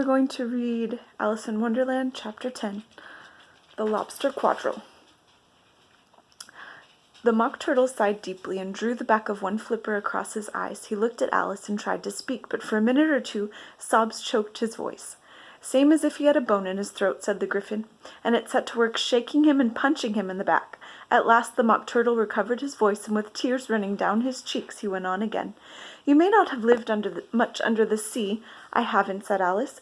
going to read Alice in Wonderland, Chapter 10, The Lobster Quadrille. The Mock Turtle sighed deeply and drew the back of one flipper across his eyes. He looked at Alice and tried to speak, but for a minute or two sobs choked his voice. "Same as if he had a bone in his throat," said the Gryphon, and it set to work shaking him and punching him in the back. At last the Mock Turtle recovered his voice, and with tears running down his cheeks he went on again. "You may not have lived much under the sea." "I haven't," said Alice.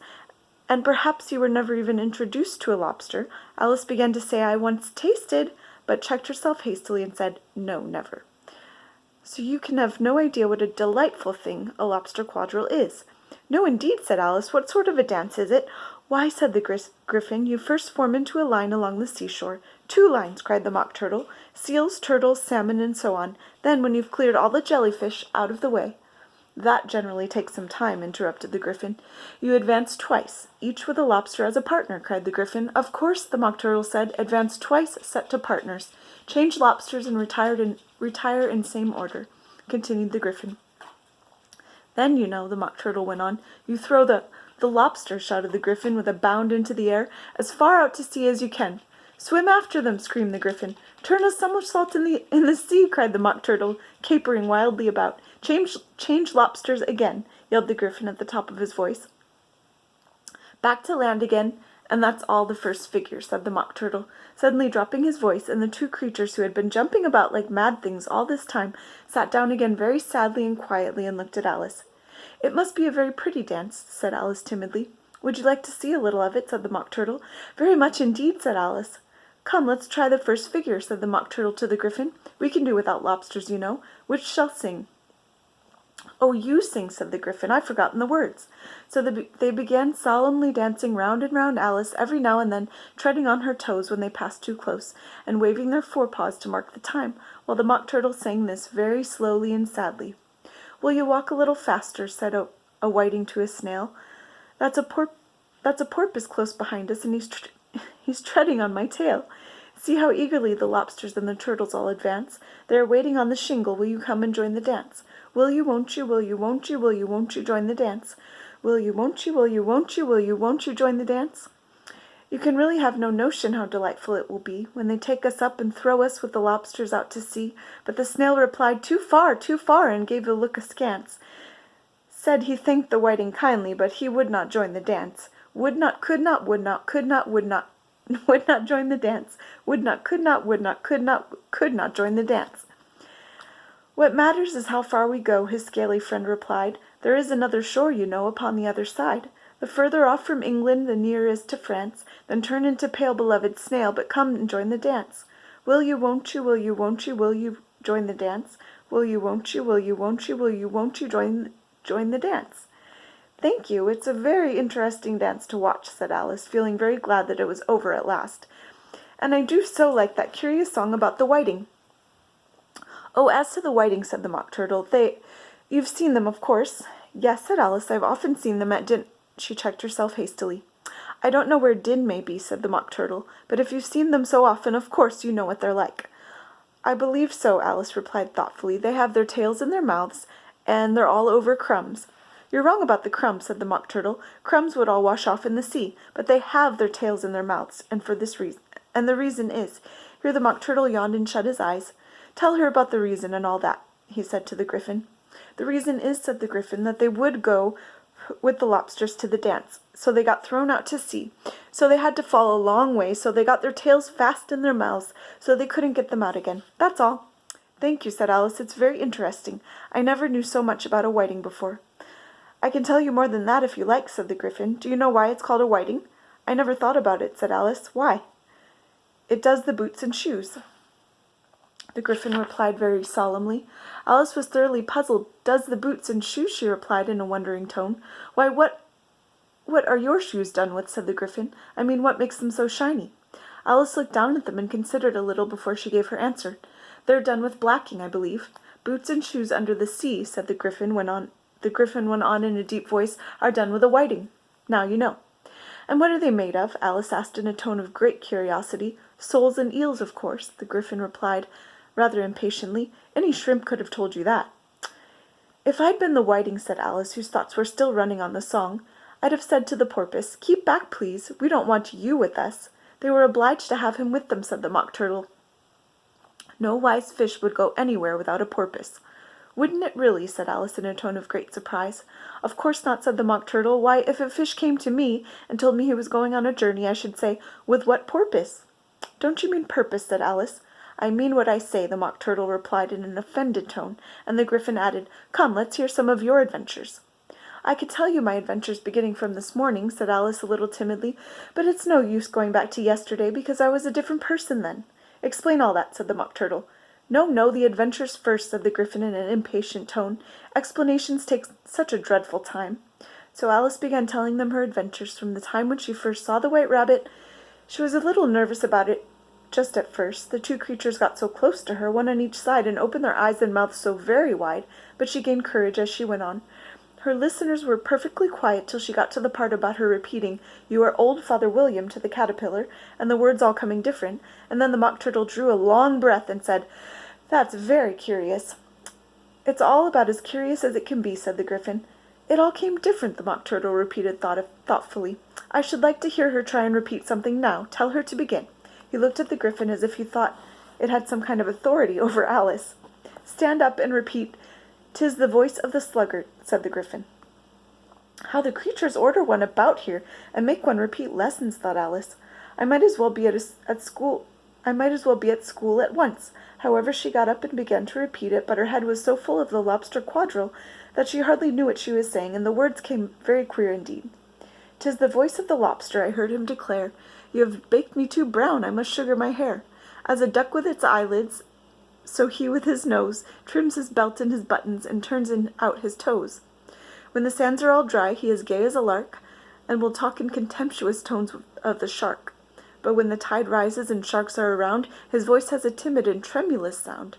"And perhaps you were never even introduced to a lobster." Alice began to say, "I once tasted," but checked herself hastily and said, "No, never." "So you can have no idea what a delightful thing a lobster quadrille is." "No, indeed," said Alice. "What sort of a dance is it?" "Why," said the Gryphon, "you first form into a line along the seashore." "Two lines," cried the Mock Turtle. "Seals, turtles, salmon, and so on. Then, when you've cleared all the jellyfish out of the way—" "That generally takes some time," interrupted the Gryphon. "You advance twice, each with a lobster as a partner," cried the Gryphon. "Of course," the Mock Turtle said. "Advance twice, set to partners. Change lobsters and retire in same order," continued the Gryphon. "Then, you know," the Mock Turtle went on, "you throw the lobsters," shouted the Gryphon with a bound into the air, "as far out to sea as you can." "Swim after them!" screamed the Gryphon. "Turn a somersault in the sea!" cried the Mock Turtle, capering wildly about. Change lobsters again!" yelled the Gryphon at the top of his voice. "Back to land again, and that's all the first figure," said the Mock Turtle, suddenly dropping his voice, and the two creatures who had been jumping about like mad things all this time sat down again very sadly and quietly and looked at Alice. "It must be a very pretty dance," said Alice timidly. "Would you like to see a little of it?" said the Mock Turtle. "Very much indeed," said Alice. "Come, let's try the first figure," said the Mock Turtle to the Gryphon. "We can do without lobsters, you know. Which shall sing?" "Oh, you sing," said the Gryphon. "I've forgotten the words." So they began solemnly dancing round and round Alice, every now and then treading on her toes when they passed too close, and waving their forepaws to mark the time, while the Mock Turtle sang this very slowly and sadly. "Will you walk a little faster?" said a whiting to a snail. That's a porpoise close behind us, and he's treading on my tail. See how eagerly the lobsters and the turtles all advance. They are waiting on the shingle. Will you come and join the dance? Will you, won't you, will you, won't you, will you, won't you join the dance? Will you, won't you, will you, won't you, will you, won't you join the dance? You can really have no notion how delightful it will be when they take us up and throw us with the lobsters out to sea." But the snail replied, too far, and gave a look askance. Said he thanked the whiting kindly, but he would not join the dance. Would not, could not, would not join the dance. Would not, could not join the dance. "What matters is how far we go," his scaly friend replied. "There is another shore, you know, upon the other side. The further off from England, the nearer is to France. Then turn into pale beloved snail, but come and join the dance. Will you, won't you, will you, won't you, will you join the dance? Will you, won't you, will you, won't you, will you, won't you join the dance?" "Thank you. It's a very interesting dance to watch," said Alice, feeling very glad that it was over at last. "And I do so like that curious song about the whiting." "Oh, as to the whiting," said the Mock Turtle, you've seen them, of course." "Yes," said Alice, "I've often seen them at Din—" She checked herself hastily. "I don't know where Din may be," said the Mock Turtle, "but if you've seen them so often, of course you know what they're like." "I believe so," Alice replied thoughtfully. "They have their tails in their mouths, and they're all over crumbs." "You're wrong about the crumbs," said the Mock Turtle. "Crumbs would all wash off in the sea, but they have their tails in their mouths, and for this reason. And the reason is—" Here the Mock Turtle yawned and shut his eyes. "Tell her about the reason and all that," he said to the Gryphon. "The reason is," said the Gryphon, "that they would go with the lobsters to the dance. So they got thrown out to sea. So they had to fall a long way. So they got their tails fast in their mouths. So they couldn't get them out again. That's all." "Thank you," said Alice. "It's very interesting. I never knew so much about a whiting before." "I can tell you more than that if you like," said the Gryphon. "Do you know why it's called a whiting?" "I never thought about it," said Alice. "Why?" "It does the boots and shoes." The Gryphon replied very solemnly. Alice was thoroughly puzzled. "Does the boots and shoes?" she replied in a wondering tone. "Why, what are your shoes done with?" said the Gryphon. "I mean, what makes them so shiny?" Alice looked down at them and considered a little before she gave her answer. "They're done with blacking, I believe." "Boots and shoes under the sea," said the Gryphon, went on in a deep voice, "are done with a whiting. Now you know." "And what are they made of?" Alice asked in a tone of great curiosity. "Soles and eels, of course," the Gryphon replied, rather impatiently. "Any shrimp could have told you that." "If I'd been the whiting," said Alice, whose thoughts were still running on the song, I'd have said to the porpoise, "Keep back, please. We don't want you with us." They were obliged to have him with them, said the Mock Turtle. No wise fish would go anywhere without a porpoise. Wouldn't it really? Said Alice in a tone of great surprise. Of course not, said the Mock Turtle. Why, if a fish came to me and told me he was going on a journey, I should say, "With what porpoise?" Don't you mean purpose? Said Alice. I mean what I say, the Mock Turtle replied in an offended tone, and the Gryphon added, Come, let's hear some of your adventures. I could tell you my adventures beginning from this morning, said Alice a little timidly, but it's no use going back to yesterday, because I was a different person then. Explain all that, said the Mock Turtle. No, the adventures first, said the Gryphon in an impatient tone. Explanations take such a dreadful time. So Alice began telling them her adventures from the time when she first saw the White Rabbit. She was a little nervous about it just at first. The two creatures got so close to her, one on each side, and opened their eyes and mouths so very wide, but she gained courage as she went on. Her listeners were perfectly quiet till she got to the part about her repeating, "You are old Father William," to the caterpillar, and the words all coming different, and then the Mock Turtle drew a long breath and said, "That's very curious." "It's all about as curious as it can be," said the Gryphon. "It all came different," the Mock Turtle repeated thoughtfully. "I should like to hear her try and repeat something now. Tell her to begin." He looked at the Gryphon as if he thought it had some kind of authority over Alice. "Stand up and repeat, 'Tis the voice of the sluggard,'" said the Gryphon. "How the creatures order one about here, and make one repeat lessons," thought Alice. I might as well be at school at once." However, she got up and began to repeat it, but her head was so full of the lobster quadrille that she hardly knew what she was saying, and the words came very queer indeed. "'Tis the voice of the lobster," I heard him declare. "You have baked me too brown, I must sugar my hair. As a duck with its eyelids, so he with his nose trims his belt and his buttons, and turns out his toes. When the sands are all dry, he is gay as a lark, and will talk in contemptuous tones of the shark. But when the tide rises and sharks are around, his voice has a timid and tremulous sound."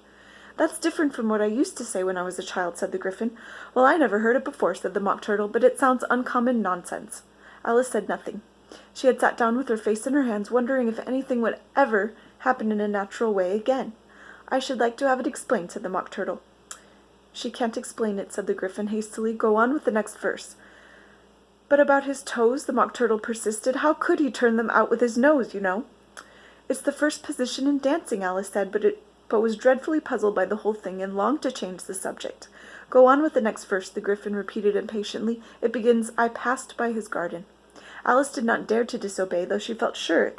"That's different from what I used to say when I was a child," said the Gryphon. "Well, I never heard it before," said the Mock Turtle, "but it sounds uncommon nonsense." Alice said nothing. She had sat down with her face in her hands, wondering if anything would ever happen in a natural way again. "I should like to have it explained," said the Mock Turtle. "She can't explain it," said the Gryphon hastily. "Go on with the next verse." "But about his toes," the Mock Turtle persisted. "How could he turn them out with his nose, you know?" "It's the first position in dancing," Alice said, but was dreadfully puzzled by the whole thing, and longed to change the subject. "Go on with the next verse," the Gryphon repeated impatiently. "It begins, 'I passed by his garden.'" Alice did not dare to disobey, though she felt sure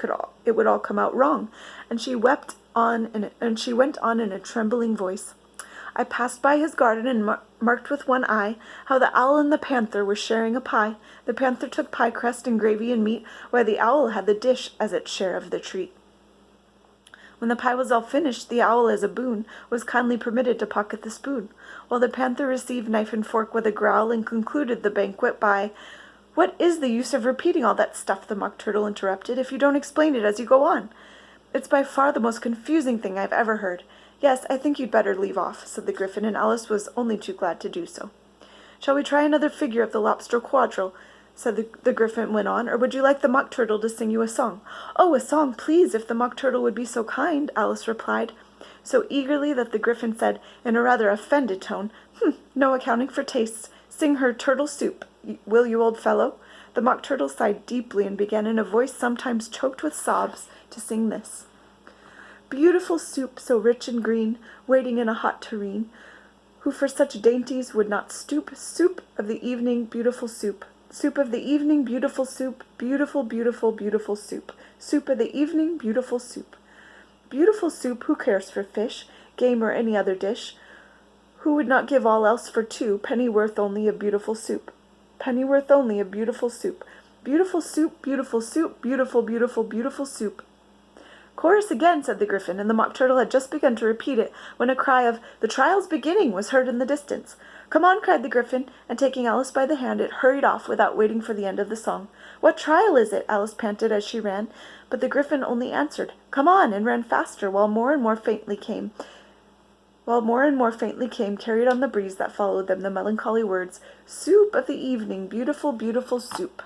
it would all come out wrong, and she went on in a trembling voice. "I passed by his garden and marked with one eye how the owl and the panther were sharing a pie. The panther took pie crust and gravy and meat, while the owl had the dish as its share of the treat. When the pie was all finished, the owl, as a boon, was kindly permitted to pocket the spoon, while the panther received knife and fork with a growl and concluded the banquet by—" "What is the use of repeating all that stuff?" the Mock Turtle interrupted, "if you don't explain it as you go on? It's by far the most confusing thing I've ever heard." "Yes, I think you'd better leave off," said the Gryphon, and Alice was only too glad to do so. "Shall we try another figure of the lobster quadrille?" said the Gryphon went on, "or would you like the Mock Turtle to sing you a song?" "Oh, a song, please, if the Mock Turtle would be so kind," Alice replied, so eagerly that the Gryphon said, in a rather offended tone, "No accounting for tastes. Sing her turtle soup, will you, old fellow?" The Mock Turtle sighed deeply and began in a voice sometimes choked with sobs to sing this. "Beautiful soup, so rich and green, waiting in a hot tureen, who for such dainties would not stoop? Soup of the evening, beautiful soup. Soup of the evening, beautiful soup. Beautiful, beautiful, beautiful soup. Soup of the evening, beautiful soup. Beautiful soup, who cares for fish, game, or any other dish? Who would not give all else for two, pennyworth only of beautiful soup? Pennyworth only of beautiful soup. Beautiful soup, beautiful soup, beautiful, beautiful, beautiful soup." "Chorus again," said the Gryphon, and the Mock Turtle had just begun to repeat it when a cry of "The trial's beginning" was heard in the distance. "Come on," cried the Gryphon, and taking Alice by the hand, it hurried off without waiting for the end of the song. "What trial is it?" Alice panted as she ran, but the Gryphon only answered, "Come on," and ran faster, while more and more faintly came, carried on the breeze that followed them, the melancholy words, "Soup of the evening, beautiful, beautiful soup."